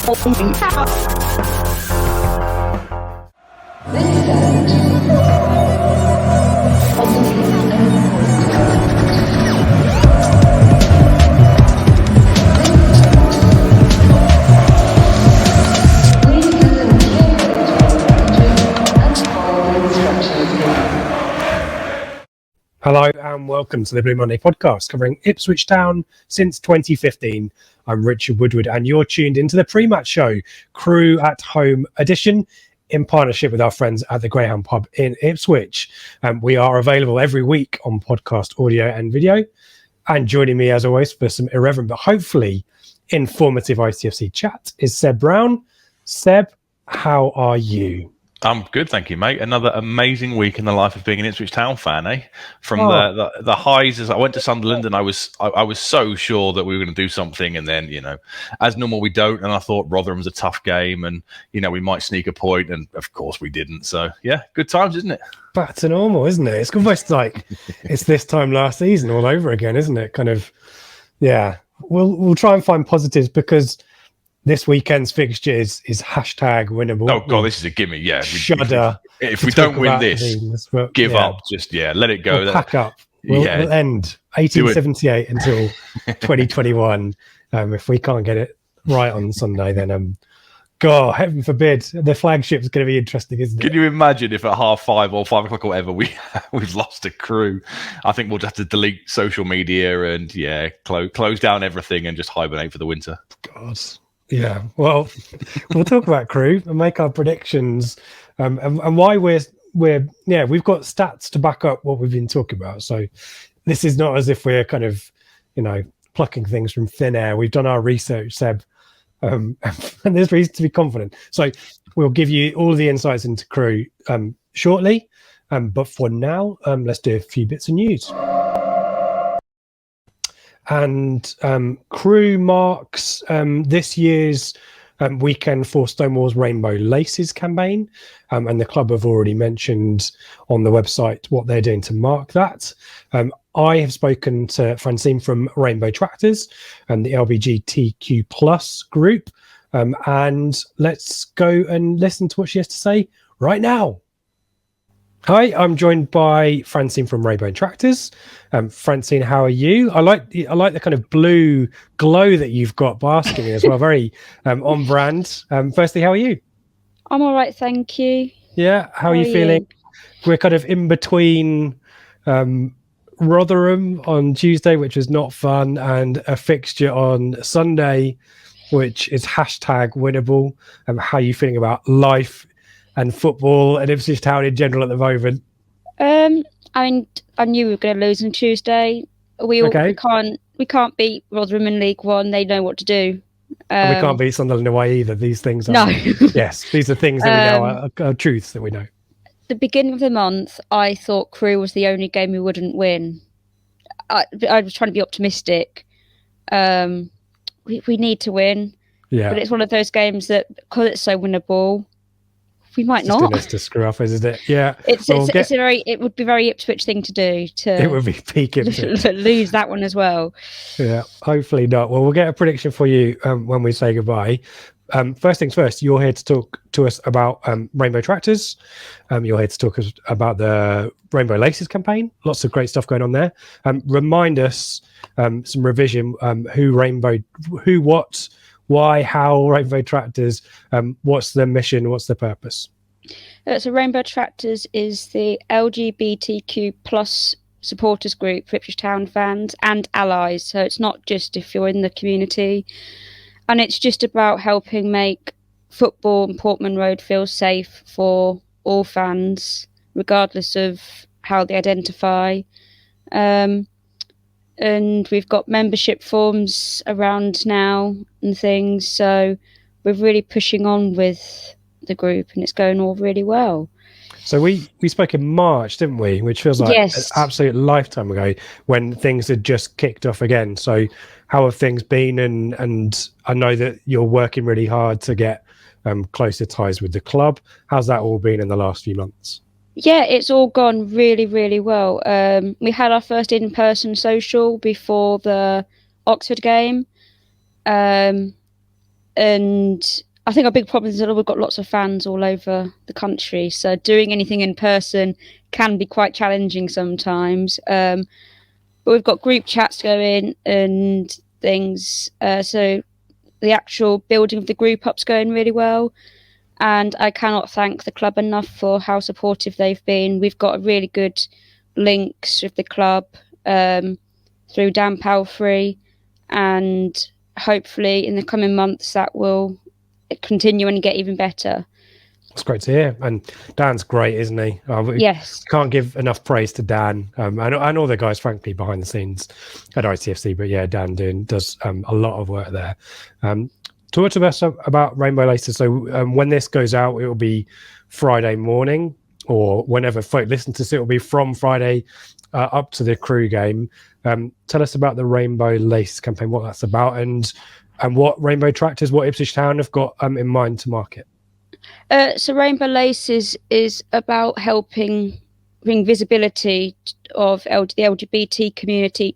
Hello and welcome to the Blue Monday podcast covering Ipswich Town since 2015. I'm Richard Woodward and you're tuned into the Prematch show, Crewe at Home edition, in partnership with our friends at the Greyhound Pub in Ipswich. We are available every week on podcast, audio and video. And joining me as always for some irreverent but hopefully informative ITFC chat is Seb Brown. Seb, how are you? I'm good, thank you, mate. Another amazing week in the life of being an Ipswich Town fan, eh? From the highs as I went to Sunderland, and I was so sure that we were going to do something, and then as normal we don't. And I thought Rotherham's a tough game, and we might sneak a point, and of course we didn't. So yeah, good times, isn't it? Back to normal, isn't it? It's almost like it's this time last season all over again, isn't it? Kind of, yeah. We'll try and find positives because this weekend's fixture is hashtag winnable. Oh God, this is a gimme. Yeah, shudder. If we don't win this, give up. Just let it go. We'll pack up. We'll end 1878 until 2021. If we can't get it right on Sunday, then God, heaven forbid, the Flagship is going to be interesting, isn't it? Can you imagine if at 5:30 or 5 o'clock or whatever we've lost a Crewe? I think we'll just have to delete social media and close down everything and just hibernate for the winter. God. Yeah, well, we'll talk about Crewe and make our predictions and why we've got stats to back up what we've been talking about. So this is not as if we're kind of, plucking things from thin air. We've done our research, Seb, and there's reason to be confident. So we'll give you all of the insights into Crewe shortly. But for now, let's do a few bits of news. And Crewe marks this year's weekend for Stonewall's Rainbow Laces campaign. And the club have already mentioned on the website what they're doing to mark that. I have spoken to Francine from Rainbow Tractors and the LBGTQ plus group. And let's go and listen to what she has to say right now. Hi, I'm joined by Francine from Rainbow Tractors. Francine, how are you? I like the kind of blue glow that you've got basking in as well. Very on brand. Firstly, how are you? I'm all right, thank you. Yeah, how are you feeling? We're kind of in between Rotherham on Tuesday, which was not fun, and a fixture on Sunday, which is hashtag winnable. How are you feeling about life and football and Ipswich Town in general at the moment? I mean, I knew we were going to lose on Tuesday. We can't beat Rotherham in League One. They know what to do. And we can't beat Sunderland away either. These things are... No. Yes, these are things that we know are truths that we know. The beginning of the month, I thought Crewe was the only game we wouldn't win. I was trying to be optimistic. We need to win. Yeah. But it's one of those games that, because it's so winnable, we might not. It's to screw up, isn't it? Yeah. It would be a very Ipswich thing to do. It would be peak Ipswich. Lose that one as well. Yeah, hopefully not. Well, we'll get a prediction for you when we say goodbye. First things first, you're here to talk to us about Rainbow Tractors. You're here to talk about the Rainbow Laces campaign. Lots of great stuff going on there. Remind us some revision, who, what, why, how Rainbow Tractors, what's the mission, what's the purpose? So Rainbow Tractors is the LGBTQ plus supporters group for Ipswich Town fans and allies. So it's not just if you're in the community. And it's just about helping make football and Portman Road feel safe for all fans, regardless of how they identify. And we've got membership forms around now and things. So we're really pushing on with the group and it's going all really well. So we spoke in March, didn't we? Which feels like an absolute lifetime ago when things had just kicked off again. So how have things been? And I know that you're working really hard to get closer ties with the club. How's that all been in the last few months? Yeah, it's all gone really, really well. We had our first in-person social before the Oxford game. and I think our big problem is that we've got lots of fans all over the country, so doing anything in person can be quite challenging sometimes. But we've got group chats going and things, so the actual building of the group up's going really well. And I cannot thank the club enough for how supportive they've been. We've got really good links with the club through Dan Palfrey, and hopefully in the coming months that will continue and get even better. That's great to hear. And Dan's great, isn't he? Yes. Can't give enough praise to Dan and all the guys, frankly, behind the scenes at ITFC. But yeah, Dan does a lot of work there. Talk to us about Rainbow Laces. So when this goes out, it will be Friday morning, or whenever folk listen to this, it will be from Friday up to the Crewe game. Tell us about the Rainbow Laces campaign, what that's about, and what Rainbow Tractors, what Ipswich Town have got in mind to market. So Rainbow Laces is about helping bring visibility of the LGBT community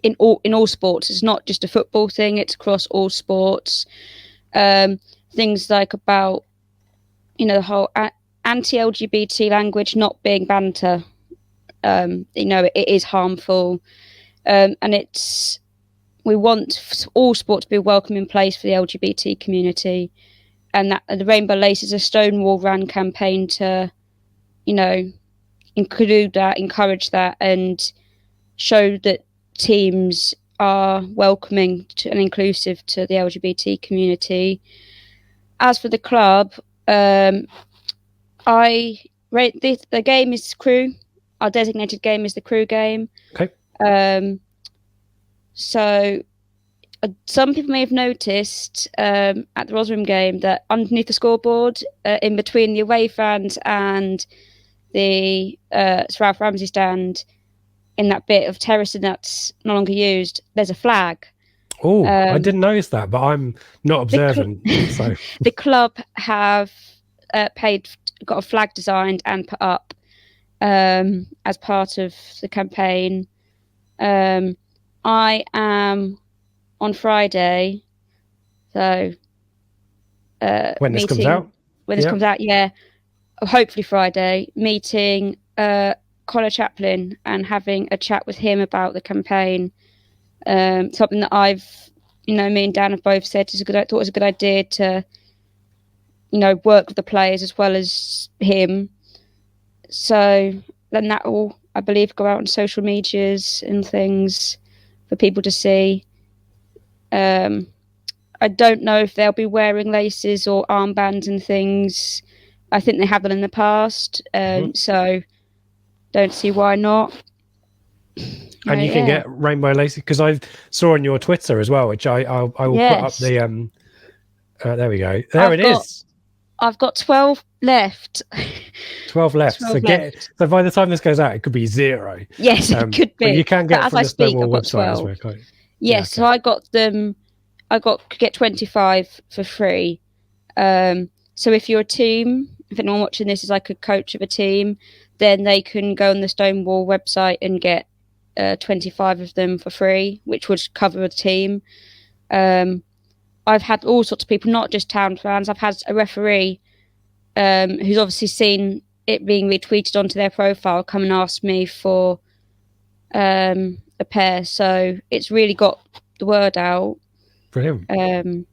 in all sports. It's not just a football thing, it's across all sports. Things like about, the whole anti-LGBT language not being banter. It is harmful. And we want all sport to be a welcoming place for the LGBT community. And that the Rainbow Lace is a Stonewall Run campaign to, include that, encourage that, and show that teams are welcoming and inclusive to the LGBT community. As for the club, the game is Crewe. Our designated game is the Crewe game. Okay. So some people may have noticed at the Rotherham game that underneath the scoreboard, in between the away fans and the Sir Ralph Ramsey stand, in that bit of terracing that's no longer used, there's a flag. Oh, I didn't notice that, but I'm not observant. So the club have got a flag designed and put up as part of the campaign. I am on Friday, so when this comes out, hopefully Friday, meeting Connor Chaplin and having a chat with him about the campaign. Something that me and Dan have both said thought was a good idea to, work with the players as well as him. So then that will, I believe, go out on social medias and things for people to see. I don't know if they'll be wearing laces or armbands and things. I think they have done in the past, so don't see why not. And you can get Rainbow Laces, because I saw on your Twitter as well, which I will put up the there we go. There it is. I've got 12 left. 12 left. So by the time this goes out, it could be 0. Yes, it could be. But you can get from the Stonewall website as well. Yes, so I got them. Get 25 for free. So if you're a team, if anyone watching this is like a coach of a team, then they can go on the Stonewall website and get 25 of them for free, which would cover a team. I've had all sorts of people, not just Town fans. I've had a referee who's obviously seen it being retweeted onto their profile come and ask me for a pair. So it's really got the word out. Brilliant. And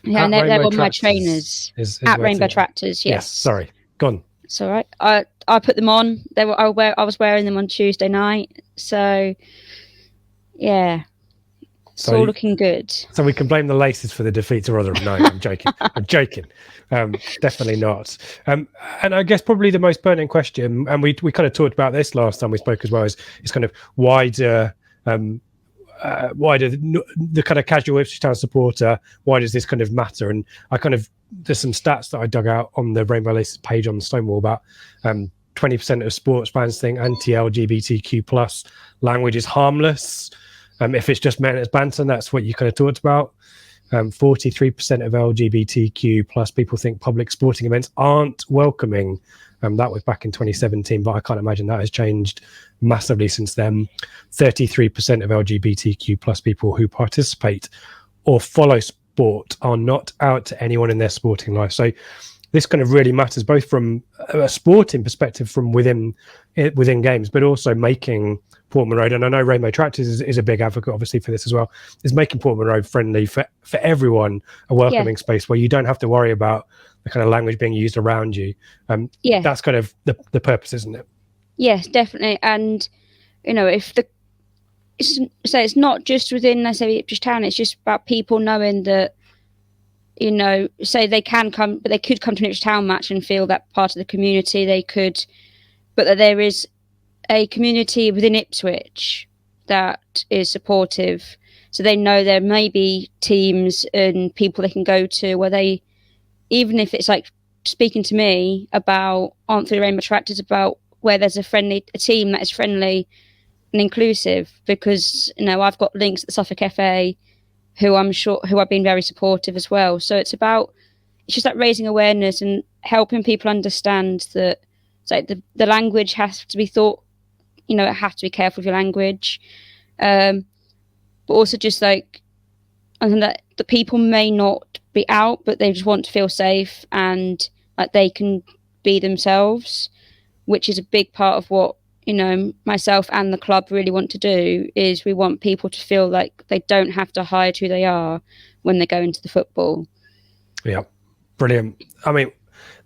they're on my trainers at Rainbow Tractors. Yes. Sorry, go on. It's all right. I put them on. I was wearing them on Tuesday night. So yeah. It's all looking good. So we can blame the laces for the defeat to Rotherham. No, I'm joking. I'm joking. Definitely not. And I guess probably the most pertinent question, and we kind of talked about this last time we spoke as well, is kind of why do the kind of casual Ipswich Town supporter, why does this kind of matter? And there's some stats that I dug out on the Rainbow Laces page on Stonewall about 20% of sports fans think anti-LGBTQ plus language is harmless. If it's just meant as banter, that's what you kind of talked about. 43% of LGBTQ plus people think public sporting events aren't welcoming. That was back in 2017, but I can't imagine that has changed massively since then. 33% of LGBTQ plus people who participate or follow sport are not out to anyone in their sporting life. So this kind of really matters, both from a sporting perspective from within games, but also making Portman Road, and I know Rainbow Tractors is a big advocate obviously for this as well, is making Portman Road friendly for everyone, a welcoming space where you don't have to worry about the kind of language being used around you. That's kind of the purpose, isn't it? Yes, definitely. And if it's not just within, let's say, Ipswich Town, it's just about people knowing that, say they can come, but they could come to an Ipswich Town match and feel that part of the community. They could, but that there is a community within Ipswich that is supportive. So they know there may be teams and people they can go to where they, even if it's like speaking to me about Aunt Through the Rainbow Tractors, about where there's a team that is friendly and inclusive, because I've got links at the Suffolk FA who have been very supportive as well. So it's just like raising awareness and helping people understand that it's like the language has to be thought, it has to be careful with your language, but also just like, and that the people may not be out, but they just want to feel safe and like they can be themselves, which is a big part of what myself and the club really want to do. Is we want people to feel like they don't have to hide who they are when they go into the football. Yeah, brilliant. I mean,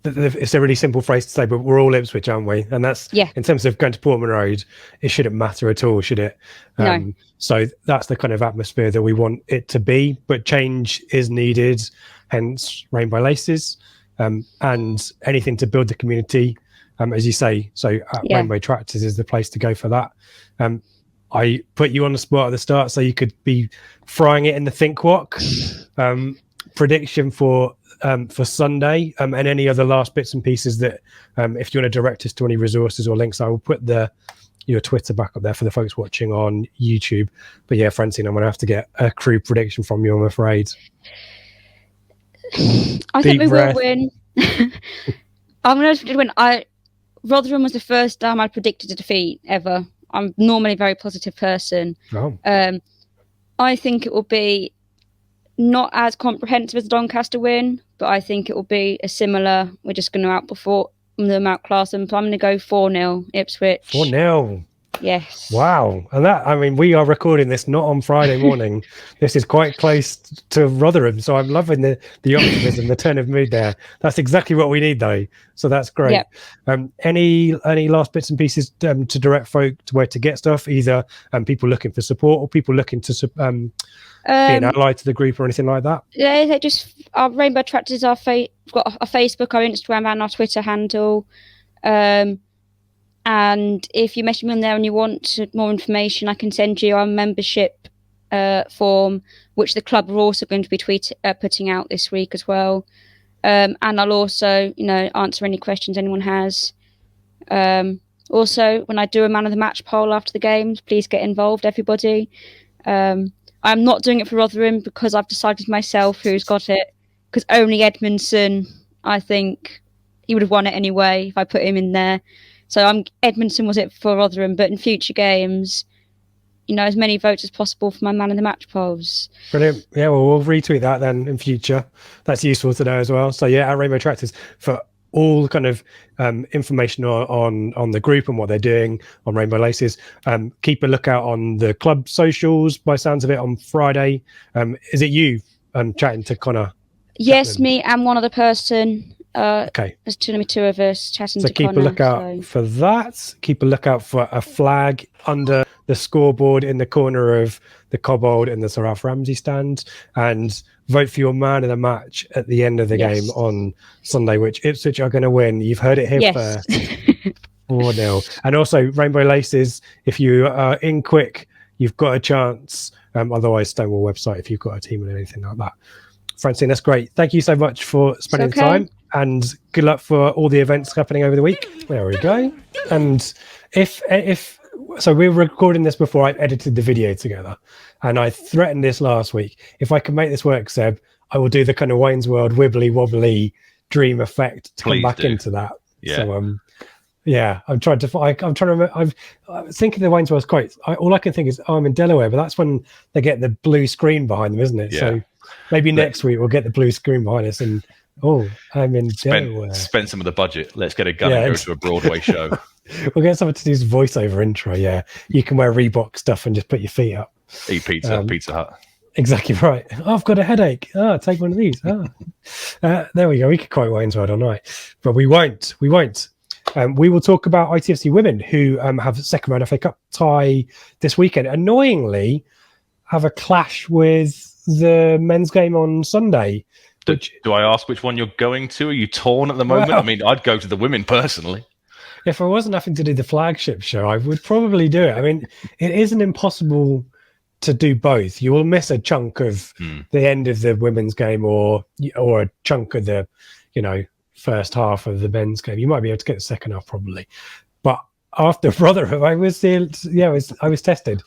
it's a really simple phrase to say, but we're all Ipswich, aren't we? And that's, in terms of going to Portman Road, it shouldn't matter at all, should it? No. So that's the kind of atmosphere that we want it to be, but change is needed, hence Rainbow Laces, and anything to build the community, as you say. So Rainbow Tractors is the place to go for that. I put you on the spot at the start so you could be frying it in the Think Wok. Prediction for Sunday, and any other last bits and pieces that if you want to direct us to any resources or links, I will put your Twitter back up there for the folks watching on YouTube. But yeah, Francine, I'm gonna have to get a Crewe prediction from you, I'm afraid. I think we will win. I'm gonna win. Rotherham was the first time I predicted a defeat ever. I'm normally a very positive person. I think it will be not as comprehensive as the Doncaster win, but I think it will be a similar. We're just going to outclass them. So I'm going to go 4-0 Ipswich. 4-0. Yes. Wow. And we are recording this not on Friday morning. This is quite close to Rotherham, so I'm loving the optimism, the turn of mood there. That's exactly what we need, though. So that's great. Yep. Any last bits and pieces to direct folk to where to get stuff, either people looking for support or people looking to be an ally to the group or anything like that? Yeah, they just our Rainbow Tractors. We've got our Facebook, our Instagram, and our Twitter handle. And if you message me on there and you want more information, I can send you our membership form, which the club are also going to be putting out this week as well. And I'll also, answer any questions anyone has. Also, when I do a man of the match poll after the games, please get involved, everybody. I'm not doing it for Rotherham because I've decided myself who's got it. Because only Edmondson, I think he would have won it anyway if I put him in there. So Edmondson was it for Rotherham, but in future games, as many votes as possible for my man in the match polls. Brilliant. Yeah, well, we'll retweet that then in future. That's useful to know as well. So yeah, at Rainbow Tractors, for all kind of information on the group and what they're doing on Rainbow Laces, keep a lookout on the club socials, by sounds of it, on Friday. Is it you chatting to Connor? Yes, me and one other person. Okay. There's two of us chatting to Connor. So keep a lookout for that. Keep a lookout for a flag under the scoreboard in the corner of the Cobbold and the Sir Alf Ramsey stand, and vote for your man of the match at the end of the game on Sunday, which Ipswich are going to win. You've heard it here first. 4-0. And also Rainbow Laces, if you are in quick, you've got a chance. Otherwise, Stonewall website if you've got a team or anything like that. Francine, that's great. Thank you so much for spending the time, and good luck for all the events happening over the week. There we go. And if so, we were recording this before I've edited the video together, and I threatened this last week. If I can make this work, Seb, I will do the kind of Wayne's World wibbly wobbly dream effect to come back into that. Yeah. So Yeah, I'm trying to remember. I was thinking the Wainsworth quotes. All I can think is, oh, I'm in Delaware, but that's when they get the blue screen behind them, isn't it? Yeah. So maybe next week we'll get the blue screen behind us, and I'm in Delaware. Spend some of the budget. Let's get a gun and go to a Broadway show. We'll get someone to do some voiceover intro. Yeah, you can wear Reebok stuff and just put your feet up. Eat pizza, Pizza Hut. Exactly right. Oh, I've got a headache. Take one of these. There we go. We could quote Wainsworth all night, but we won't. We won't. We will talk about ITFC women who have a second round FA Cup tie this weekend. Annoyingly, have a clash with the men's game on Sunday. Do I ask which one you're going to? Are you torn at the moment? Well, I mean, I'd go to the women personally. If I wasn't having to do the Flagship show, I would probably do it. I mean, it isn't impossible to do both. You will miss a chunk of the end of the women's game or a chunk of the, first half of the men's game. You might be able to get the second half probably, but after Rotherham, I was tested.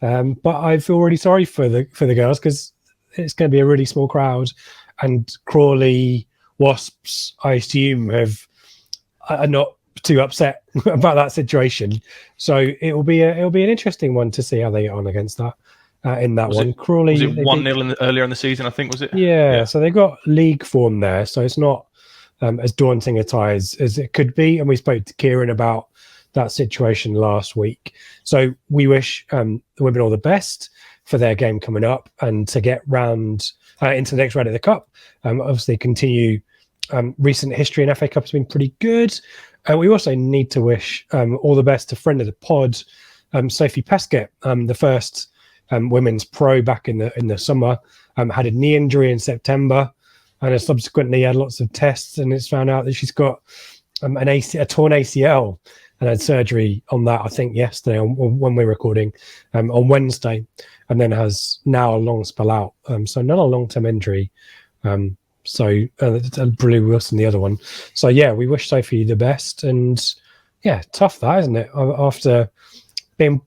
But I feel really sorry for the girls because it's going to be a really small crowd, and Crawley Wasps, I assume, are not too upset about that situation. So it'll be an interesting one to see how they get on against that. In that one, Crawley was it 1-0 earlier in the season, I think, was it? Yeah, so they got league form there, so it's not as daunting a tie as it could be. And we spoke to Kieran about that situation last week. So we wish the women all the best for their game coming up and to get round into the next round of the Cup. Obviously, continue recent history in FA Cup has been pretty good. We also need to wish all the best to friend of the pod, Sophie Pesquet, the first women's pro back in the summer, had a knee injury in September and has subsequently had lots of tests, and it's found out that she's got a torn ACL and had surgery on that, I think yesterday when we're recording, on Wednesday, and then has now a long spell out. So not a long-term injury. Blue Wilson, the other one. So yeah, we wish Sophie the best, and yeah, tough that, isn't it? After being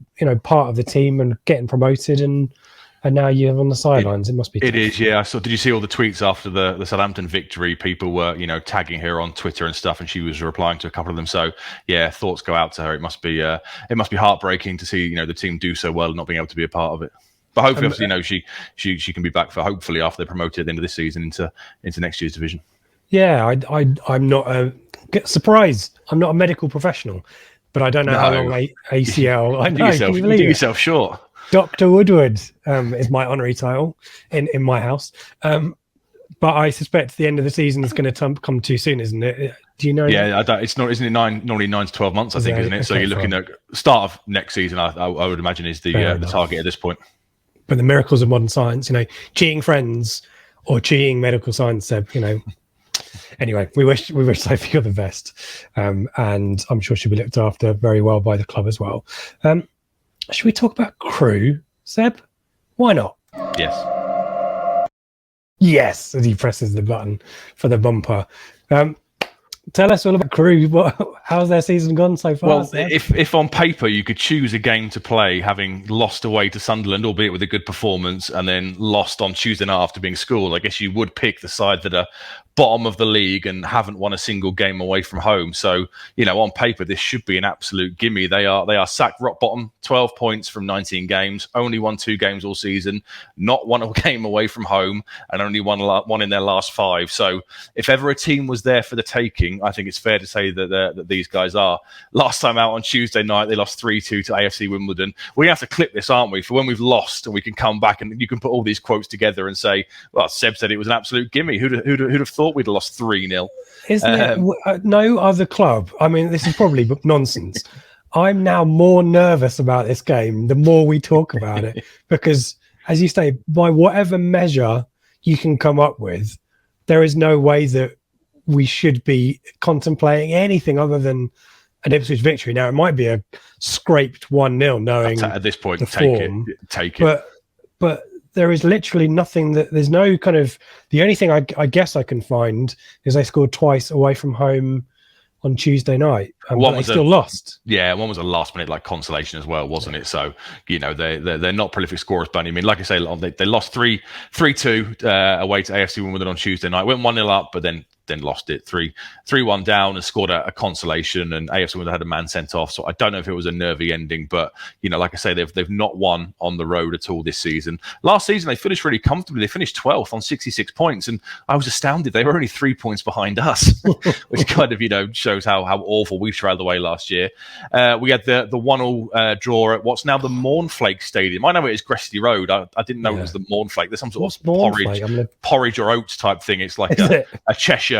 part of the team and getting promoted, and now you're on the sidelines. It must be tough. It is, yeah. So did you see all the tweets after the Southampton victory? People were tagging her on Twitter and stuff, and she was replying to a couple of them. So yeah, thoughts go out to her. It must be heartbreaking to see the team do so well and not being able to be a part of it. But hopefully, obviously, she can be back for hopefully after they're promoted at the end of this season into next year's division. Yeah, I'm not surprised. I'm not a medical professional, but I don't know how long ACL. I know. You do yourself short. Dr. Woodward is my honorary title in my house, but I suspect the end of the season is going to come too soon, isn't it? Do you know? Yeah, it's not. Isn't it normally 9 to 12 months? I think, isn't it? So you're looking at start of next season. I would imagine is the target at this point. But the miracles of modern science, cheating friends or cheating medical science, Anyway, we wish Sophie all the best, and I'm sure she'll be looked after very well by the club as well. Should we talk about Crewe, Seb? Why not? Yes, as he presses the button for the bumper. Tell us all about Crewe. How's their season gone so far? Well, if on paper you could choose a game to play, having lost away to Sunderland, albeit with a good performance, and then lost on Tuesday night after being schooled, I guess you would pick the side that are bottom of the league and haven't won a single game away from home. So, on paper, this should be an absolute gimme. They are sacked rock bottom, 12 points from 19 games, only won 2 games all season, not won a game away from home, and only won in their last 5. So if ever a team was there for the taking, I think it's fair to say that these guys are. Last time out on Tuesday night, they lost 3-2 to AFC Wimbledon. We have to clip this, aren't we, for when we've lost, and we can come back and you can put all these quotes together and say, well, Seb said it was an absolute gimme. Who'd have thought we'd lost 3-0? Isn't it? No other club. I mean, this is probably nonsense. I'm now more nervous about this game the more we talk about it, because, as you say, by whatever measure you can come up with, there is no way that we should be contemplating anything other than an Ipswich victory. Now, it might be a scraped 1-0, knowing at this point, take it. But there is literally nothing there's no kind of, the only thing I guess I can find is they scored twice away from home on Tuesday night. but they still lost. Yeah, one was a last-minute consolation as well, wasn't it? So they're not prolific scorers, but I mean, like I say, they lost 3-2 away to AFC Wimbledon on Tuesday night. Went 1-0 up, but then lost it 3-1 down and scored a consolation, and AFC Wimbledon had a man sent off. So I don't know if it was a nervy ending, but like I say, they've not won on the road at all this season. Last season they finished really comfortably. They finished 12th on 66 points, and I was astounded they were only 3 points behind us, which kind of shows how awful we trailed away last year. We had the 1-1 draw at what's now the Mornflake Stadium. I know it is Gresty Road. I didn't know it was the Mornflake. There's some sort of porridge or oats type thing. It's like a Cheshire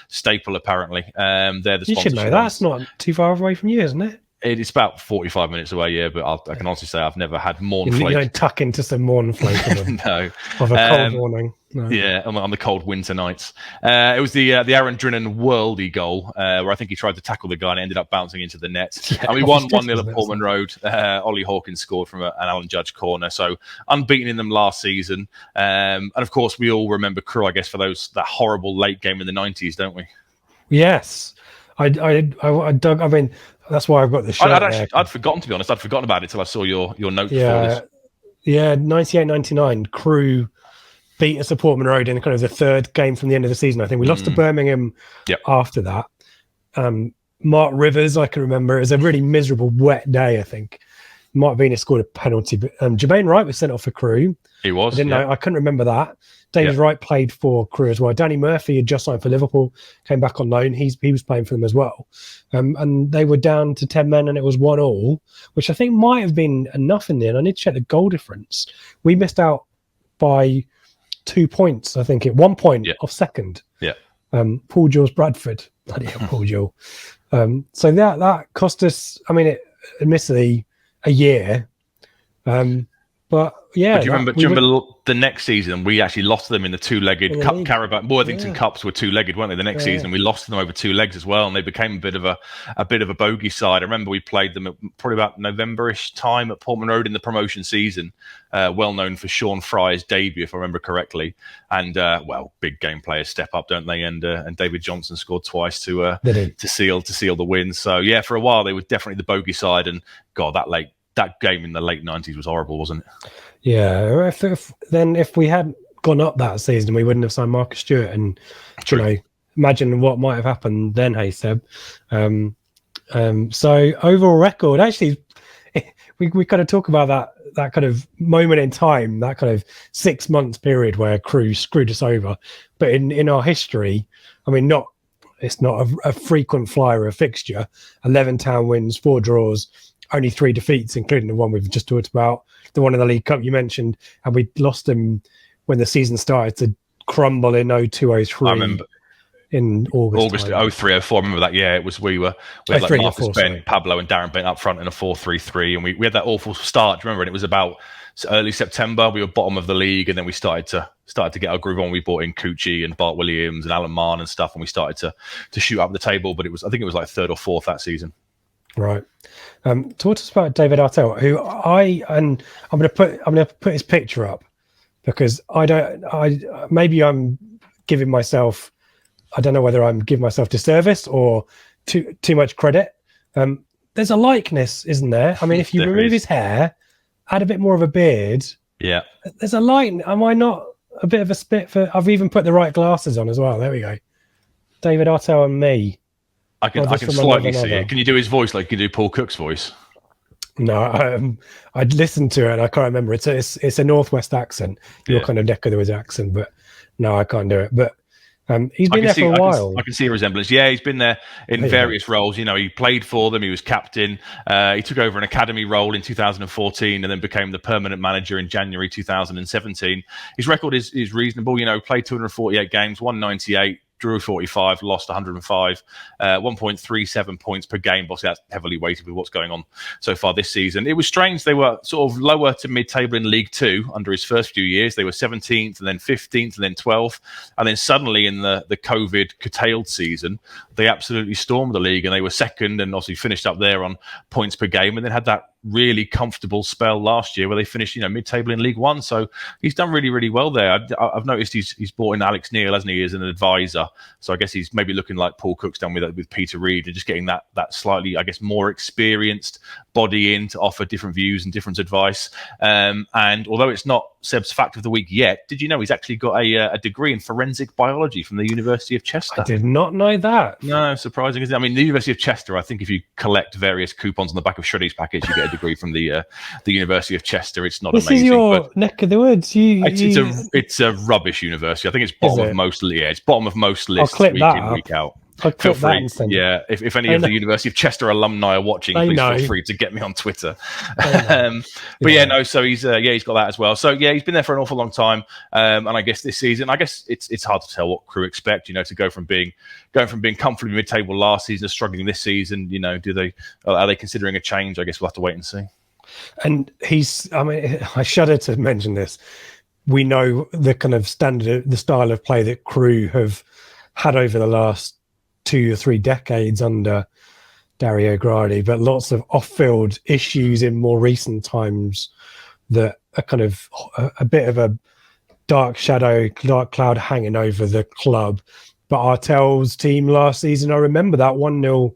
staple, apparently. They're the you should know that's not too far away from you, isn't it? It's about 45 minutes away, yeah, but I can honestly say I've never had Mornflake. You don't tuck into some Mornflake no. Of a cold morning. No. Yeah, on the cold winter nights. It was the Aaron Drinnan worldy goal, where I think he tried to tackle the guy and ended up bouncing into the net. Yeah, and we won 1-0 at Portman Road. Ollie Hawkins scored from an Alan Judge corner. So unbeaten in them last season. And of course, we all remember Crewe, I guess, for that horrible late game in the 90s, don't we? Yes. I dug. I mean, that's why I've got the shirt. I'd forgotten, to be honest. I'd forgotten about it till I saw your note for this. Yeah, 98-99. Crewe beat us at Portman Road in kind of the third game from the end of the season. I think we lost to Birmingham after that. Mark Rivers, I can remember, it was a really miserable, wet day, I think. Mark Venus scored a penalty, but Jermaine Wright was sent off for Crewe. He was. I didn't know. I couldn't remember that. David Wright played for Crewe as well. Danny Murphy had just signed for Liverpool, came back on loan. He was playing for them as well. And they were down to 10 men and it was 1-1, which I think might have been enough in the end. I need to check the goal difference. We missed out by 2 points, I think, at 1 point off second. Yeah. Paul Jules Bradford. Bloody hell, Paul Jules. So that cost us, I mean, admittedly, a year. But yeah. But do you remember the next season we actually lost them in the two-legged Cup Caravan Worthington Cups were two-legged, weren't they? The next season we lost them over 2 legs as well, and they became a bit of a bogey side. I remember we played them at probably about November-ish time at Portman Road in the promotion season. Well known for Sean Fry's debut, if I remember correctly. And big game players step up, don't they? And David Johnson scored twice to seal the win. So yeah, for a while they were definitely the bogey side, and God, that game in the late 90s was horrible, wasn't it? Yeah. If we had gone up that season, we wouldn't have signed Marcus Stewart. And, imagine what might have happened then, hey, Seb. So, overall record, actually, we kind of talk about that kind of moment in time, that kind of 6 months period where Crewe screwed us over. But in our history, I mean, it's not a frequent flyer of fixture. 11 town wins, 4 draws, only 3 defeats, including the one we've just talked about, the one in the League Cup you mentioned, and we lost them when the season started to crumble in 02-03. I remember in August 03-04. I remember that. Yeah, it was we had like Marcus Ben, Pablo, and Darren Bent up front in a 4-3-3, and we had that awful start. Do you remember? And it was about early September. We were bottom of the league, and then we started to get our groove on. We brought in Coochie and Bart Williams and Alan Mann and stuff, and we started to shoot up the table. But I think it was like 3rd or 4th that season. Right. Talk to us about David Artell, who I'm going to put his picture up because maybe I'm giving myself, I don't know whether I'm giving myself disservice or too much credit. There's a likeness, isn't there? I mean, if you remove his hair, add a bit more of a beard. Yeah. There's a line. Am I not a bit of a spit for? I've even put the right glasses on as well. There we go. David Artell and me. I can slightly see it. Can you do his voice like you do Paul Cook's voice? No, I'd listened to it and I can't remember. It's a Northwest accent, your kind of neck of the woods accent, but no, I can't do it. But he's been there for a while. I can see a resemblance. Yeah, he's been there in various roles. He played for them. He was captain. He took over an academy role in 2014 and then became the permanent manager in January 2017. His record is reasonable. Played 248 games, 198. Drew 45, lost 105, 1.37 points per game. Obviously, that's heavily weighted with what's going on so far this season. It was strange. They were sort of lower to mid-table in League Two under his first few years. They were 17th and then 15th and then 12th. And then suddenly in the COVID curtailed season, they absolutely stormed the league and they were second and obviously finished up there on points per game and then had that really comfortable spell last year where they finished, mid-table in League One. So he's done really, really well there. I've noticed he's brought in Alex Neil, hasn't he, as an advisor. So I guess he's maybe looking like Paul Cook's done with Peter Reid, and just getting that slightly, I guess, more experienced body in to offer different views and different advice. And although it's not Seb's fact of the week yet, did you know he's actually got a degree in forensic biology from the University of Chester? I did not know that. No, surprising, isn't it? I mean, the University of Chester, I think if you collect various coupons on the back of Shreddy's package, you get a degree from the University of Chester. It's not amazing. This is your neck of the woods. It's a rubbish university. I think it's bottom of most. Yeah, it's bottom of most lists week in, week out. Feel free. Yeah, if any of the University of Chester alumni are watching, please feel free to get me on Twitter. So he's got that as well. So yeah, he's been there for an awful long time. And I guess this season, it's hard to tell what Crewe expect. To go from being comfortably mid-table last season to struggling this season. Are they considering a change? I guess we'll have to wait and see. And I shudder to mention this. We know the kind of standard, the style of play that Crewe have had over the last 2 or 3 decades under Dario Gradi, but lots of off-field issues in more recent times that are kind of a bit of a dark cloud hanging over the club. But Artel's team last season, I remember that 1-0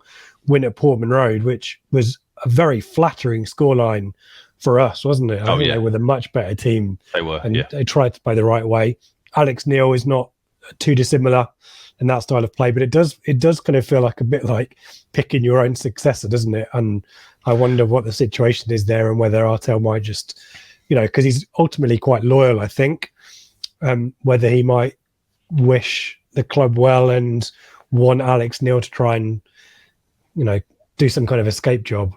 win at Portman Road, which was a very flattering scoreline for us, wasn't it? I think they were the much better team. They were, and they tried to play the right way. Alex Neil is not too dissimilar in that style of play, but it does kind of feel like a bit like picking your own successor, doesn't it? And I wonder what the situation is there and whether Artel might just, because he's ultimately quite loyal, I think, whether he might wish the club well and want Alex Neil to try and, do some kind of escape job.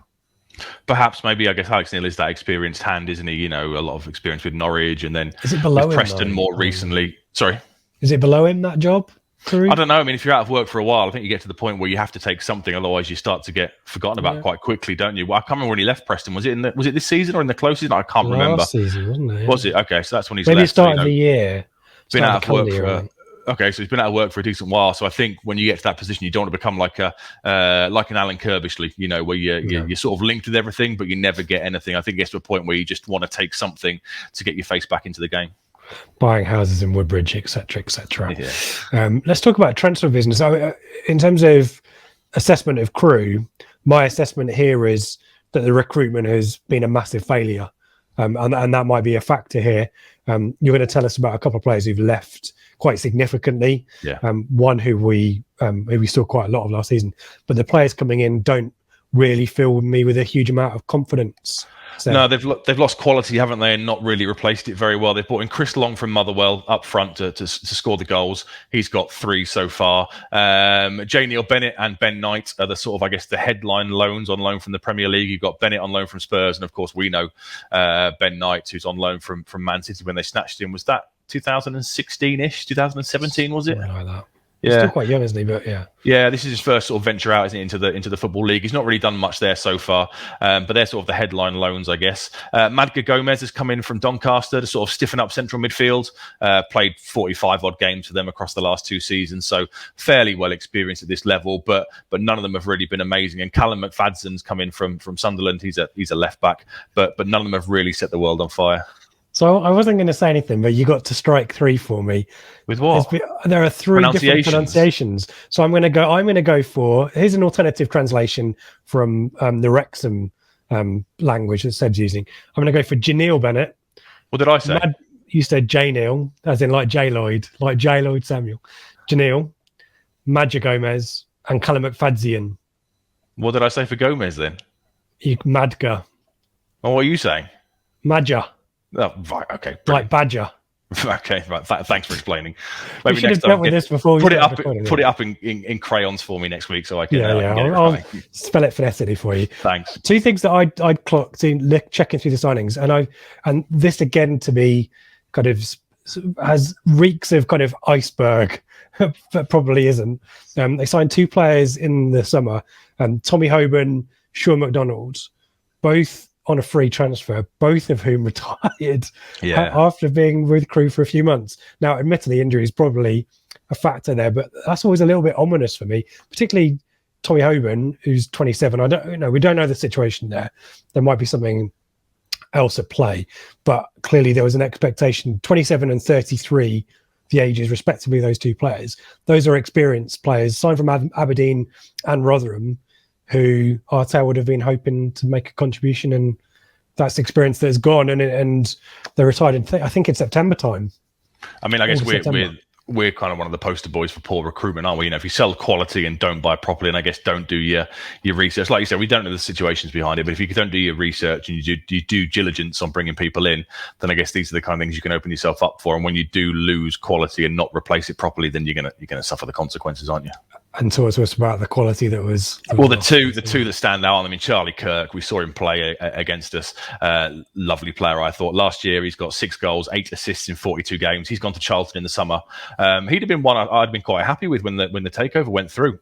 Perhaps, maybe, I guess Alex Neil is that experienced hand, isn't he? A lot of experience with Norwich, and then is it below with him, Preston more recently. Sorry? Is it below him, that job? I don't know. I mean, if you're out of work for a while, I think you get to the point where you have to take something, otherwise you start to get forgotten about quite quickly, don't you? Well, I can't remember when he left Preston. Was it this season or in the close season? I can't remember. Last season, wasn't it? Yeah. Was it? Okay, so that's when he's maybe left. Maybe start of the year. Been out of work for. Okay, so he's been out of work for a decent while. So I think when you get to that position, you don't want to become like an Alan Kirbishley, where you're sort of linked with everything, but you never get anything. I think it gets to a point where you just want to take something to get your face back into the game. Buying houses in Woodbridge, etc., etc. Let's talk about transfer business. So, in terms of assessment of Crewe, my assessment here is that the recruitment has been a massive failure, and that might be a factor here. You're going to tell us about a couple of players who've left quite significantly. One who we saw quite a lot of last season, but the players coming in don't really fill me with a huge amount of confidence. So. No, they've lost quality, haven't they, and not really replaced it very well. They've brought in Chris Long from Motherwell up front to score the goals. He's got 3 so far. J. Neil Bennett and Ben Knight are the sort of, I guess, the headline loans on loan from the Premier League. You've got Bennett on loan from Spurs, and of course we know Ben Knight, who's on loan from Man City when they snatched him. Was that 2016-ish, 2017, was it? Something like that. He's still quite young, isn't he? But yeah, this is his first sort of venture out, isn't it, into the football league. He's not really done much there so far, but they're sort of the headline loans, I guess. Madga Gomez has come in from Doncaster to sort of stiffen up central midfield. Played 45 odd games for them across the last 2 seasons, so fairly well experienced at this level. But none of them have really been amazing. And Callum McFadzen's come in from Sunderland. He's a left back, but none of them have really set the world on fire. So I wasn't going to say anything, but you got to strike 3 for me. With what? There are 3 different pronunciations. So I'm going to go for. Here's an alternative translation from the Wrexham language that Seb's using. I'm going to go for Janeel Bennett. What did I say? You said J Neil, as in like J Lloyd Samuel. Janeel, Madga Gomez, and Callum McFadzean. What did I say for Gomez then? Madga. Oh, what are you saying? Madja. Oh, right, okay. Brilliant. Like Badger. Okay, right. Thanks for explaining. Maybe we should have dealt with this before. Put it up in crayons for me next week, so I can. I'll spell it phonetically for you. Thanks. 2 things that I'd clocked in checking through the signings, and this again to me kind of has reeks of kind of iceberg, but probably isn't. They signed 2 players in the summer, Tommy Hoban, Sean McDonald, both on a free transfer, both of whom retired after being with Crewe for a few months. Now, admittedly, injury is probably a factor there, but that's always a little bit ominous for me, particularly Tommy Hoban, who's 27. We don't know the situation there. There might be something else at play, but clearly there was an expectation. 27 and 33, the ages respectively, those two players. Those are experienced players, signed from Aberdeen and Rotherham, who Arteta would have been hoping to make a contribution, and that's experience that's gone, and they retired I think in September time. I mean, I guess we're kind of one of the poster boys for poor recruitment, aren't we? If you sell quality and don't buy properly, and I guess don't do your research, like you said, we don't know the situations behind it, but if you don't do your research and you do due diligence on bringing people in, then I guess these are the kind of things you can open yourself up for. And when you do lose quality and not replace it properly, then you're gonna suffer the consequences, aren't you? And talk to us about the quality that was. Well, the two that stand out. I mean, Charlie Kirk, we saw him play against us. Lovely player, I thought. Last year, he's got 6 goals, 8 assists in 42 games. He's gone to Charlton in the summer. He'd have been one I'd been quite happy with when the takeover went through.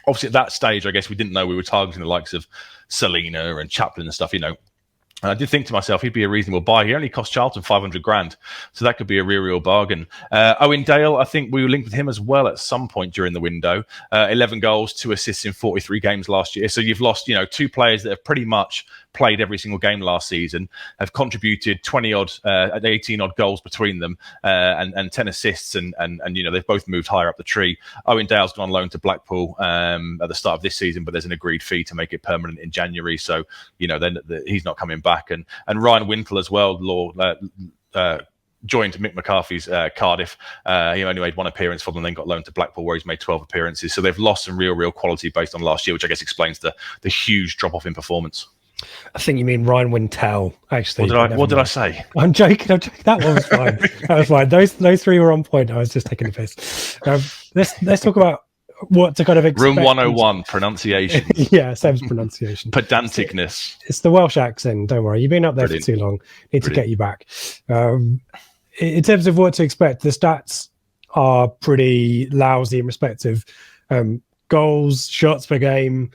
Obviously, at that stage, I guess we didn't know we were targeting the likes of Selena and Chaplin and stuff, And I did think to myself, he'd be a reasonable buy. He only cost Charlton 500 grand, so that could be a real bargain. Owen Dale, I think we were linked with him as well at some point during the window. 11 goals, 2 assists in 43 games last year. So you've lost, 2 players that have pretty much played every single game last season, have contributed 18 odd goals between them, and 10 assists, and they've both moved higher up the tree. Owen Dale's gone on loan to Blackpool at the start of this season, but there's an agreed fee to make it permanent in January. So then he's not coming back. And Ryan Wintle as well, joined Mick McCarthy's Cardiff. He only made 1 appearance for them, and then got loaned to Blackpool, where he's made 12 appearances. So they've lost some real quality based on last year, which I guess explains the huge drop off in performance. I think you mean Ryan Wintel, actually. What did I say? I'm joking. That one was fine. That was fine. Those 3 were on point. I was just taking a piss. Let's talk about what to kind of expect. Room 101, pronunciation. Yeah, Seb's pronunciation. Pedanticness. It's the Welsh accent. Don't worry. You've been up there for too long. Need to get you back. In terms of what to expect, the stats are pretty lousy in respect of goals, shots per game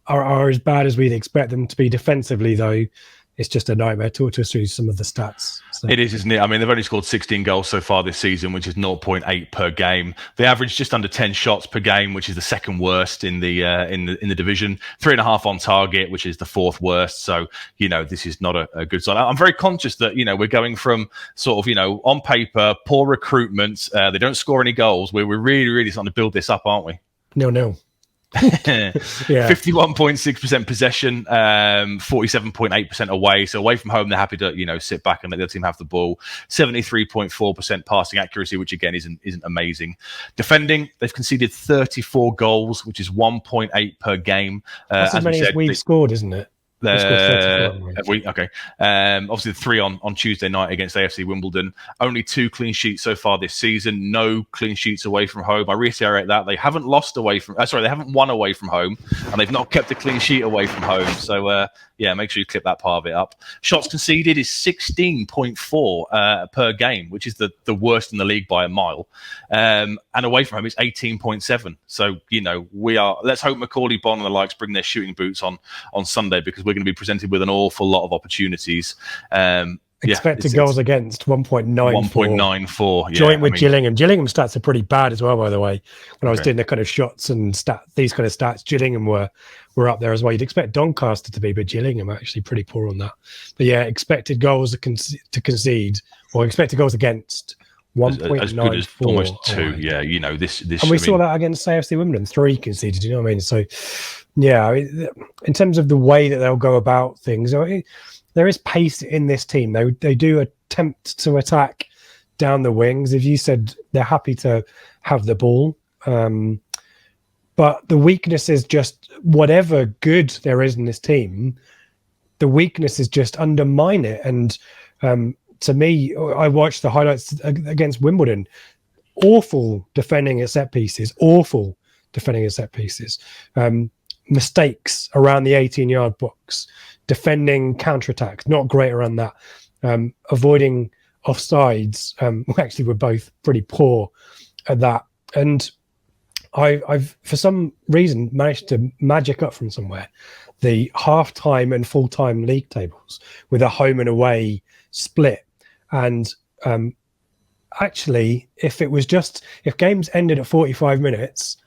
are as bad as we'd expect them to be. Defensively, though, it's just a nightmare. Talk to us through some of the stats. So. It is, isn't it? I mean, they've only scored 16 goals so far this season, which is 0.8 per game. They average just under 10 shots per game, which is the second worst in the division. 3.5 on target, which is the 4th worst. So this is not a good sign. I'm very conscious that we're going from sort of on paper poor recruitment. They don't score any goals. We're really starting to build this up, aren't we? No. 51.6% possession, 47.8% away. So away from home, they're happy to sit back and let the other team have the ball. 73.4% passing accuracy, which again isn't amazing. Defending, they've conceded 34 goals, which is 1.8 per game. That's as many as we've scored, isn't it? Okay. Obviously, 3 on Tuesday night against AFC Wimbledon. Only 2 clean sheets so far this season. No clean sheets away from home. I reiterate that they haven't they haven't won away from home, and they've not kept a clean sheet away from home. So make sure you clip that part of it up. Shots conceded is 16.4 per game, which is the worst in the league by a mile. And away from home, it's 18.7. So let's hope Macaulay Bonne and the likes bring their shooting boots on Sunday, because we're going to be presented with an awful lot of opportunities. Expected goals against 1.94. 1.94. Joint with Gillingham. Gillingham stats are pretty bad as well, by the way. When I was doing the kind of shots and these kind of stats, Gillingham were up there as well. You'd expect Doncaster to be, but Gillingham are actually pretty poor on that. But expected goals to concede, or expected goals against 1.94. As good as almost 2. Yeah, this. And we saw that against AFC Wimbledon, 3 conceded. You know what I mean? So, in terms of the way that they'll go about things, there is pace in this team. They do attempt to attack down the wings. If you said they're happy to have the ball, but the weakness is just whatever good there is in this team, the weakness is just undermine it. And to me, I watched the highlights against Wimbledon. Awful defending at set pieces. Mistakes around the 18-yard box. Defending counterattacks, not great around that. Avoiding offsides, actually we're both pretty poor at that. And I've for some reason managed to magic up from somewhere the half-time and full-time league tables with a home and away split. And actually, if games ended at 45 minutes,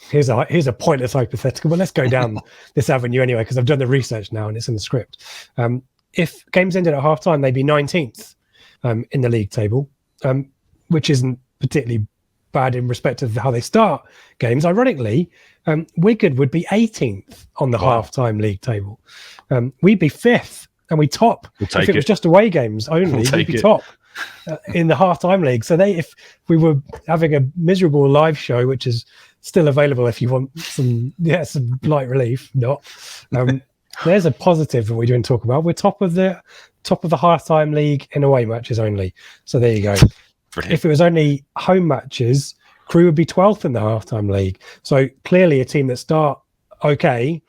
here's a pointless hypothetical, but let's go down this avenue anyway, because I've done the research now and it's in the script. If games ended at half time, they'd be 19th in the league table, which isn't particularly bad in respect of how they start games. Ironically, Wigan would be 18th on the half-time league table. We'd be 5th, and we top. If it was just away games only, we'd be top in the half-time league. So if we were having a miserable live show, which is still available if you want some light relief, there's a positive that we didn't talk about. We're top of the half-time league in away matches only. So there you go. Brilliant. If it was only home matches, Crewe would be 12th in the half-time league. So clearly a team that start okay,